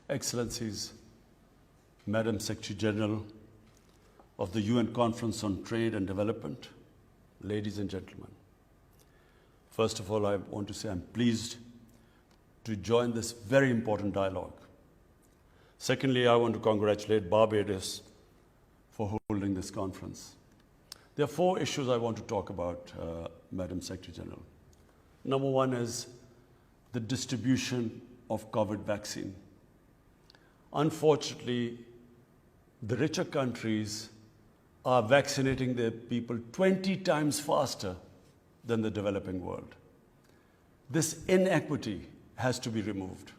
Excellencies, Madam Secretary General of the UN Conference on Trade and Development, ladies and gentlemen. First of all, I want to say I'm pleased to join this very important dialogue. Secondly, I want to congratulate Barbados for holding this conference. There are 4 issues I want to talk about, Madam Secretary General. Number 1 is the distribution of COVID vaccine. Unfortunately, the richer countries are vaccinating their people 20 times faster than the developing world. This inequity has to be removed.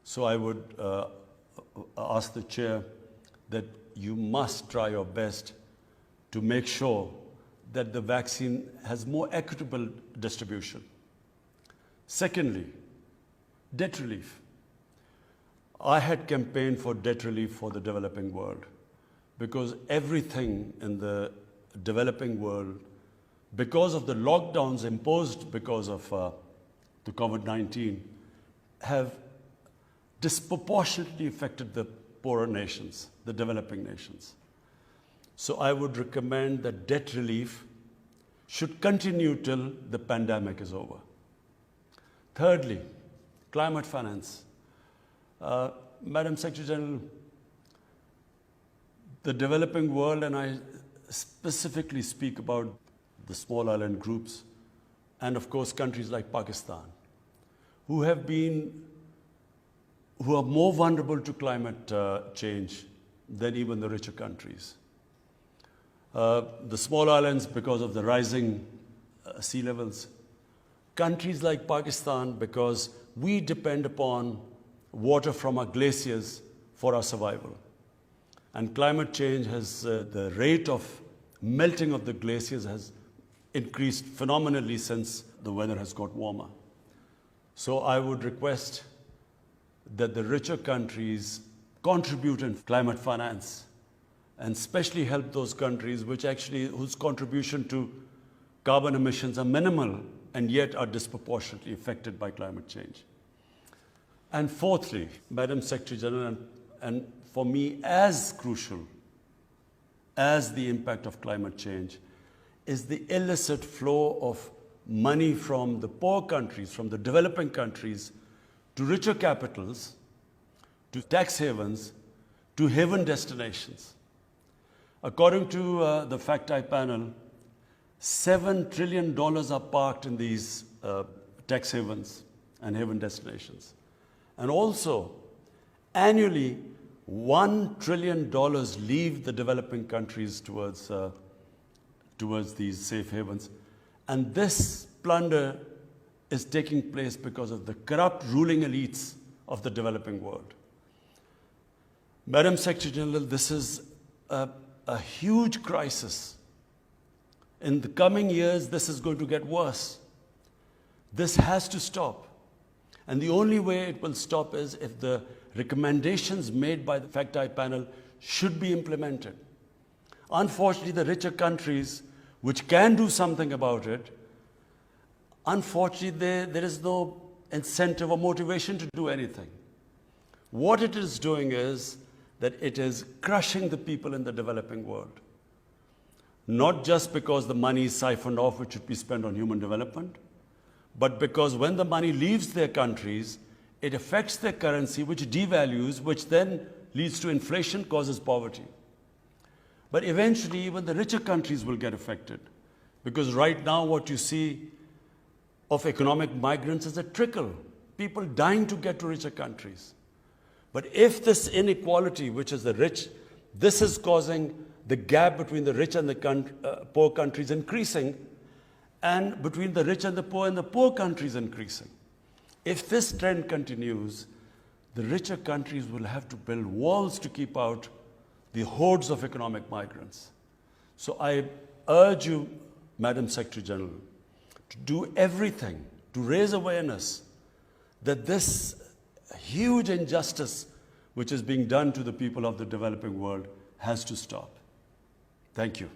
So I would ask the Chair that you must try your best to make sure that the vaccine has more equitable distribution. Secondly, debt relief. I had campaigned for debt relief for the developing world because everything in the developing world, because of the lockdowns imposed because of the COVID-19, have disproportionately affected the poorer nations, the developing nations. So I would recommend that debt relief should continue till the pandemic is over. Thirdly, climate finance. Madam Secretary General, the developing world, and I specifically speak about the small island groups, and of course countries like Pakistan, who are more vulnerable to climate change than even the richer countries. The small islands, because of the rising sea levels. Countries like Pakistan, because we depend upon water from our glaciers for our survival. And climate change has, the rate of melting of the glaciers has increased phenomenally since the weather has got warmer. So I would request that the richer countries contribute in climate finance and especially help those countries whose contribution to carbon emissions are minimal and yet are disproportionately affected by climate change. And fourthly, Madam Secretary General, and for me as crucial as the impact of climate change, is the illicit flow of money from the poor countries, from the developing countries, to richer capitals, to tax havens, to haven destinations. According to the FACTI panel, $7 trillion are parked in these tax havens and haven destinations. And also, annually, $1 trillion leave the developing countries towards these safe havens. And this plunder is taking place because of the corrupt ruling elites of the developing world. Madam Secretary General, this is a huge crisis. In the coming years, this is going to get worse. This has to stop. And the only way it will stop is if the recommendations made by the FACTI panel should be implemented. Unfortunately, the richer countries, which can do something about it, unfortunately, there is no incentive or motivation to do anything. What it is doing is that it is crushing the people in the developing world. Not just because the money is siphoned off, which should be spent on human development, but because when the money leaves their countries, it affects their currency, which devalues, which then leads to inflation, causes poverty. But eventually, even the richer countries will get affected. Because right now, what you see of economic migrants is a trickle. People dying to get to richer countries. But if this inequality, which is the rich, this is causing the gap between the rich and the poor countries increasing, and between the rich and the poor countries increasing. If this trend continues, the richer countries will have to build walls to keep out the hordes of economic migrants. So I urge you, Madam Secretary General, to do everything to raise awareness that this huge injustice which is being done to the people of the developing world has to stop. Thank you.